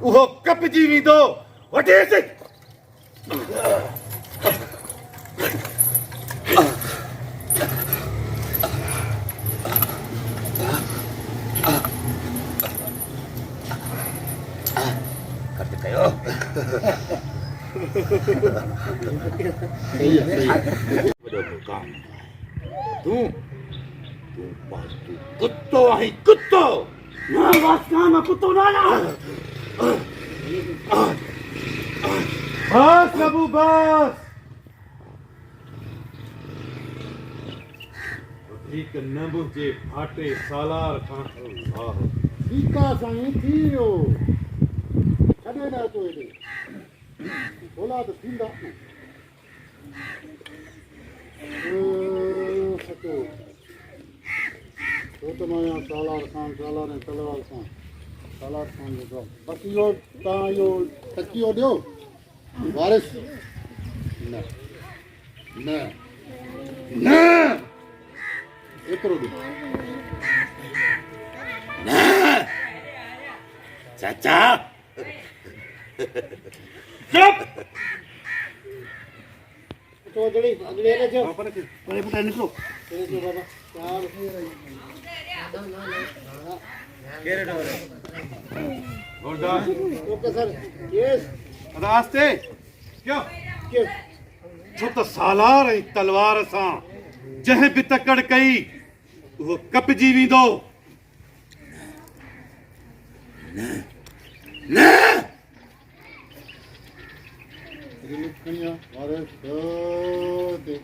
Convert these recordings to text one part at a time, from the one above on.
उहो कपजी वेंदो वठेसि खर्च कयो तूं तूं पालतू कुत्तो आहीं कुत्तो ना बस काम कुत्तो ना ना बस बाबू बस ठीक न बुझे फाटे सालार खां ठीकु आहे साईं थी वियो छॾे न अचो हेॾे औलाद थींदा सचो छो त मां यहाँ सालार खान सालार ऐं तलवार खान जो बाक़ी इहो तव्हां इहो तकियो ॾियो वारिस न न न एतिरो ॾियो न चाचा चुप तो अगले ले जाओ पर पुटा निकलो निकलो बाबा चार केरे डोरे होल्डर ओके सर यस रास्ते क्यों यस छो त सालार ऐं तलवार सां जंहिं बि तकड़ कई उहो कपजी वेंदो न न लिखणिया वारिस दे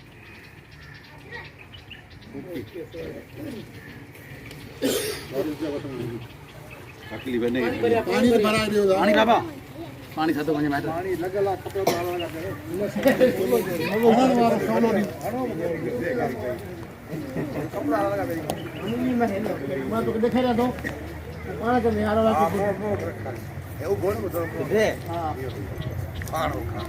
तकलीफ़ नहीं पानी भराए दियो पानी बाबा पानी थधो वञे मैडम पानी लॻल आहे खपे तो हलण लॻे हणण वारो सोनो नी कपड़ा लगा दे मां तो ॾेखारियां थो पाण खे निहारो आहे एउ गोण ॿुधो दे हा खाणो खा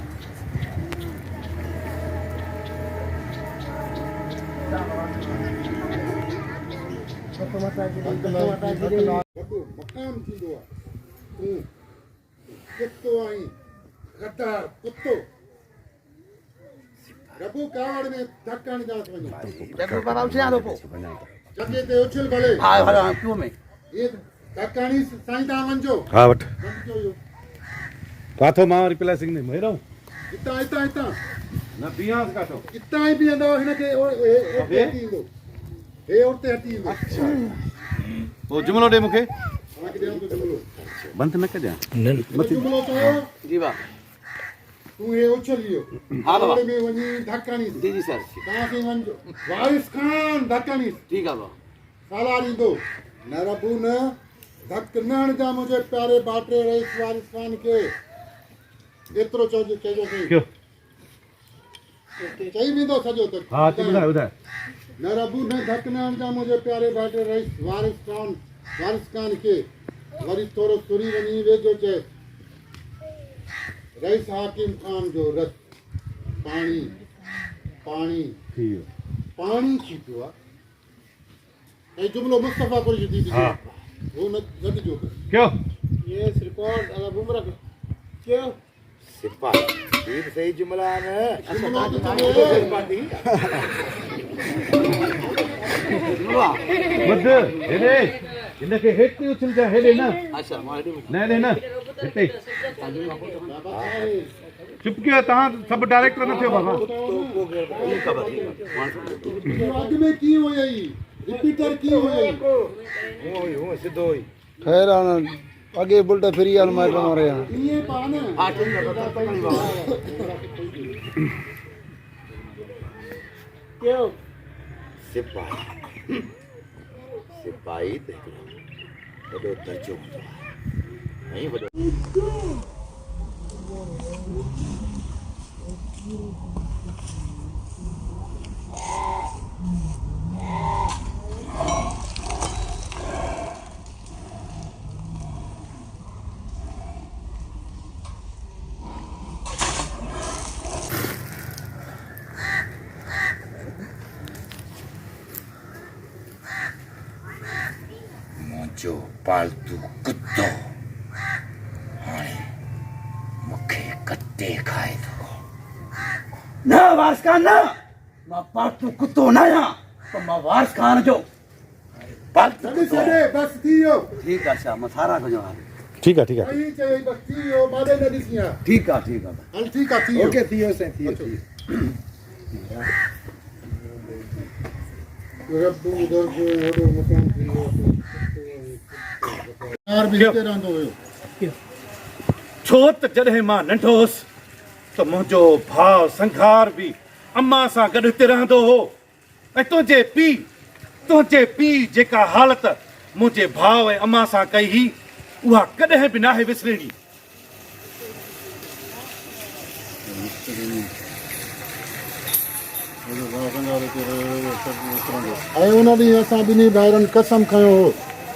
मकाम थींदो आहे तूं कुत्तो आहीं गद्दार कुत्तो रबू कावड़ में धक्का नहीं जात वञो देखो बाबा उछिया दो पो जॻह ते उछल भले हा हा क्यों में ये धक्कानी साईं तव्हां वञो हा वठ वञिजो इहो काथो मां रिप्लेसिंग ने मेरो हितां हितां हितां न बियास काथो हितां ई बीहंदव हिनखे हटी ईंदो हे उते हटी ईंदो अच्छा वो जुमलो दे मूंखे तव्हांखे ॾियां थो जुमिलो बंद न कजां जुमिलो तो जी बा तूं हे उछल इहो हा बाबा कावड़ में वञी धक्कानी जी जी सर तव्हांखे वञिजो वारिस खान धक्कानी ठीक है बाबा सालार ईंदो न रबू न धक न हणजा मुंहिंजे प्यारे बाटे रईस वारिस खान खे एतिरो चइजो क्यों चई वेंदो सॼो त हा तू ॿुधाए ॿुधाए न रबू न धक न हणजा मुंहिंजे प्यारे बाटे रईस वारिस खान खे वरी थोरो तुरी वञी वेझो चए रईस हाकिम खान जो रथ पाणी पाणी थी वियो पाणी थी पियो आहे ऐं जुमिलो मुस्तफ़ा कोई दीदी हा वो न गॾिजो क्यों ये रिकॉर्ड अला बुमरा क्यों सिपाही ये सही जुमला है जुमिलो तो जुमला बुध हेॾे हिनखे हेठि उछल जा हेॾे न अच्छा मां हेॾे न हेॾे न हिते चुप कयो तव्हां सभु डायरेक्टर न थियो बाबा अॻ में कीअं हुयई रिपीटर कीअं हुयई हूं सिधो ही खैर आगे बुलटा फिरी आल मार मारे यहाँ ईअं पा न हां ठीक है बाबा क्यों सिपाही सिपाही ते वॾो दर्जो हूंदो आहे ऐं वॾो जो पालतू कुत्तो हाँ कट्टे खाए तो ना वारस खान ना मां पाटू कुत्तो ना या तो मां वारस खान जो जल्दी से बस थियो ठीक है शाम सारा को जो ठीक है वही चाहिए बस थियो बादे न दिसिया ठीक है हल ठीक है थियो ओके थियो से थियो रब्बू उधर जो होडो मकान थियो यार भी हिते रहंदो हुयो छो त जॾहिं मां नंढो हुउसि त मुंहिंजो भाउ संखार बि अम्मा सां गॾु हिते रहंदो हो ऐं तुंहिंजे पीउ जेका हालत मुंहिंजे भाउ ऐं अम्मा सां कई हुई उहा कॾहिं बि नाहे विसरणी ऐं उन ॾींहुं असां ॿिन्ही भाइरनि कसम खयो हो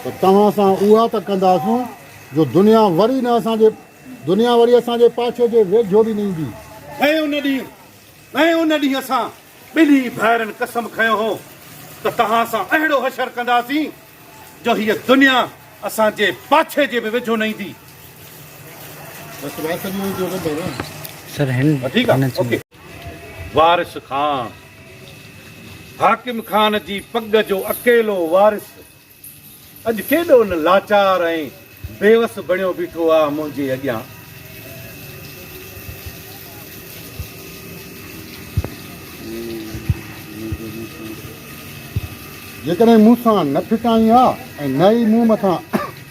त तव्हां सां उहा त कंदासूं जो दुनिया वरी असांजे पाछे जे वेझो बि न ईंदी ऐं उन ॾींहुं असां ॿिन्ही भाइरनि कसम खयो हो त तव्हां सां अहिड़ो हशर कंदासीं जो हीअ दुनिया असांजे पाछे जे बि वेझो न ईंदी सर ठीकु आहे ओके वारिस खान हाकिम खान जी पग जो अकेलो वारिस अॼु केॾो न लाचार ऐं बेवस बणियो बीठो आहे मुंहिंजे अॻियां जेकॾहिं मूंसां न फिटाई आहे ऐं न ई मूं मथां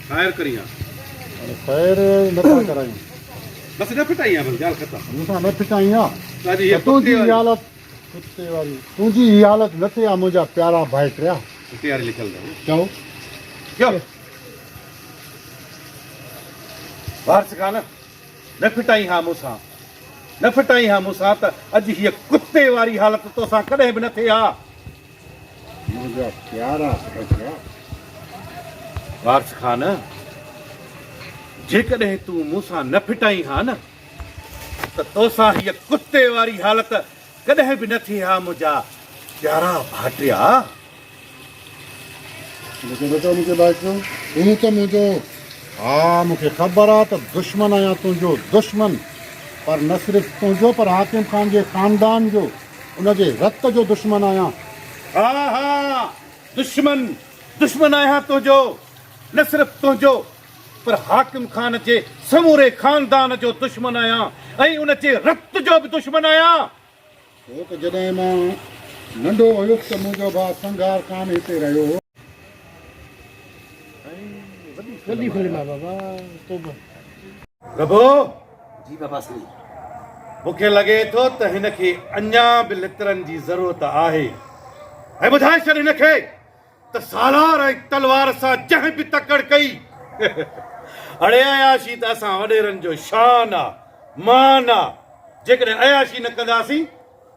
ख़ैर करी ख़ैर नथा करायूं बसि न फिटाई आहे बसि ॻाल्हि ख़तमु मूंसां न फिटाई आहे अॼु हीअ तुंहिंजी ही हालत न थिए आहे मुंहिंजा प्यारा भाइटिया तयारी लिखियल अथव चओ क्यों वारिस खान न फिटाई हा मूंसां त अॼु हीअ कुते वारी हालत तोसां कॾहिं बि न थिए हा मुंहिंजा प्यारा भाइटिया वारिस खान जेकॾहिं तूं मूंसां न फिटाई हा न त तोसां हीअ कुते वारी हालत कॾहिं बि न थी हा मुंहिंजा प्यारा भाटिया मुंहिंजे भाइटियो तूं त मुंहिंजो हा मूंखे ख़बर आहे त दुश्मन आहियां तुंहिंजो दुश्मन पर न सिर्फ़ु तुंहिंजो पर हाकिम खान जे ख़ानदान जो उनजे रत जो दुश्मन आहियां हा दुश्मन आहियां तुंहिंजो न सिर्फ़ु तुंहिंजो पर हाकिम खान जे समूरे ख़ानदान जो दुश्मन आहियां ऐं उन जे रत जो बि दुश्मन आहियां छो त जॾहिं मां नंढो हुयुसि त मुंहिंजो भाउ संघार खान हिते रहियो हो प्रभु जी बाबा साईं मूंखे लॻे थो त हिनखे अञा बि लितरनि जी ज़रूरत आहे ऐं ॿुधाए छॾ हिनखे त सालार ऐं तलवार सां जंहिं बि तकड़ कई अड़े अयाशी त असां वॾेरनि जो शान आहे मान आहे जेकॾहिं अयाशी न कंदासीं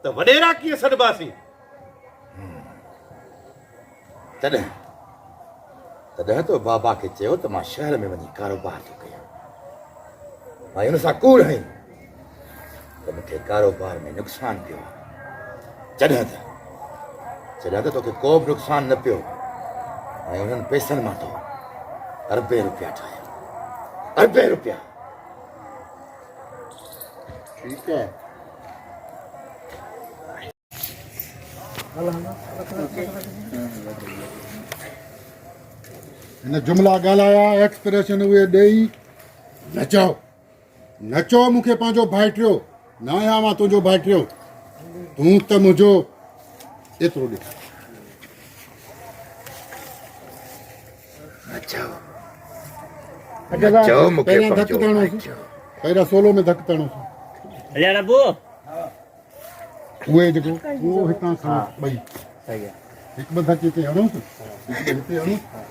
त वॾेरा कीअं सॾिबासीं तॾहिं तो बाबा खे चयो त मां शहर में वञी कारोबार थो कयां मां हुन सां कूड़ आहीं त मूंखे कारोबार में नुक़सानु पियो जॾहिं त तोखे को बि नुक़सानु न पियो ऐं उन्हनि पैसनि मां तो अरबे रुपया ठाहिया अरबे रुपया ठीकु आहे हिन जुमिला ॻाल्हाया एक्सप्रेशन उहे ॾेई नचो मूंखे पंहिंजो भाइटियो न आहियां मां तुंहिंजो भाइटियो तूं त मुंहिंजो एतिरो ॾिठ पहिरियां धक तरणोसि पहिरियां सोलो में धक तरणोसि उहे जेको उहो हितां खां ॿई हिकु ॿ धक हिते हणोसि हिते हणोसि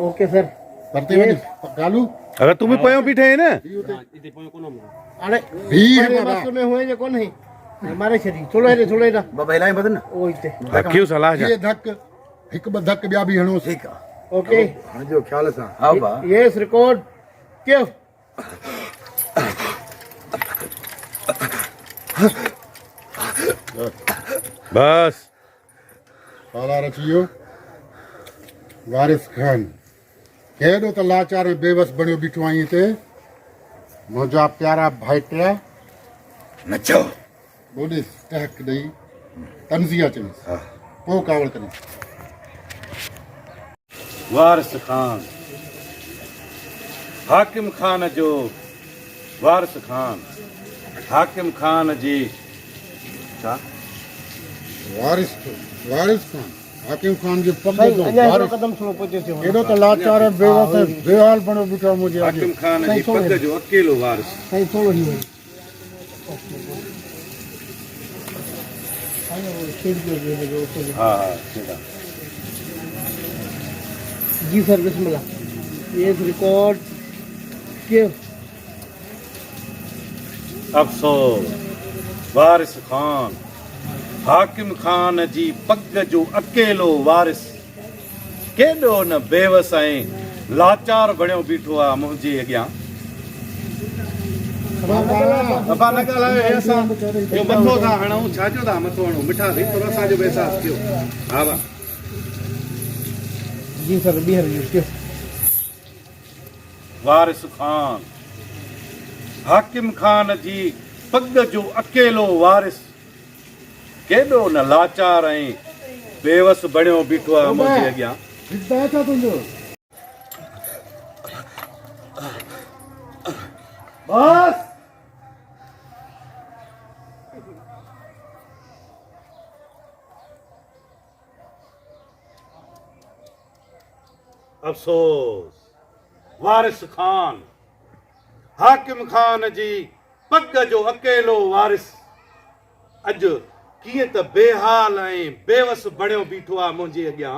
ओके सर करते वञ कालू अगरि तूं बि पयो बीठे न अरे भीड़ मस्त में हुए जे कोन है मारे छड़ी थोड़ो हेॾे बाबा इलाही बदन ओ हिते क्यों सलाह जा ये धक हिकु ॿ धक ॿिया बि हणोसि ठीकु आहे ओके हणजो ख़्याल सां हा बा यस रिकॉर्ड क्यों बस सालार अची वियो वारिस खान केॾो त लाचार ऐं बेवस बणियो बीठो आहीं हिते मुंहिंजा प्यारा भाइटिया न चओ ॿोॾे टहक ॾेई तंज़िया चईंसि पोइ कावड़ करीं वारिस खान हाकिम खान जो वारिस खान हाकिम खान जी छा वारिस खान हाकिम खान जे पग साईं जो अञा हिकिड़ो वारिस क़दम थोरो पुठिते थियो केॾो त लाचार ऐं बेवस ऐं बेहाल बणियो बीठो आहे मुंहिंजे हाकिम अॻे खान जी पग जो अकेलो वारिस साईं थोरो ई वञे साईं वो खिड़की जो लॻो उते हा हा ठीकु आहे जी सर बिस्मिल्लाह ये रिकॉर्ड के अफ़सोस वारिस खान हाकिम खान जी पग जो अकेलो वारिस केॾो न बेवस ऐं लाचार बणियो बीठो आहे मुंहिंजे अॻियां बाबा न ॻाल्हायो हे असां इहो मथो था हणूं छाजो था मथो हणूं मिठा थी थोरो असांजो बि अहसासु थियो हा भाउ जी सर ॿीहर के वारिस खान हाकिम खान जी पग जो अकेलो वारिस केॾो न लाचार ऐं बेवस बणियो बीठो आहे मुंहिंजे अॻियां हिदायत आहे तुंहिंजो बस अफ़सोस वारिस खान हाकिम खान जी पग जो अकेलो वारिस अॼु कीअं त बेहाल ऐं बेवस बणियो बीठो आहे मुंहिंजे अॻियां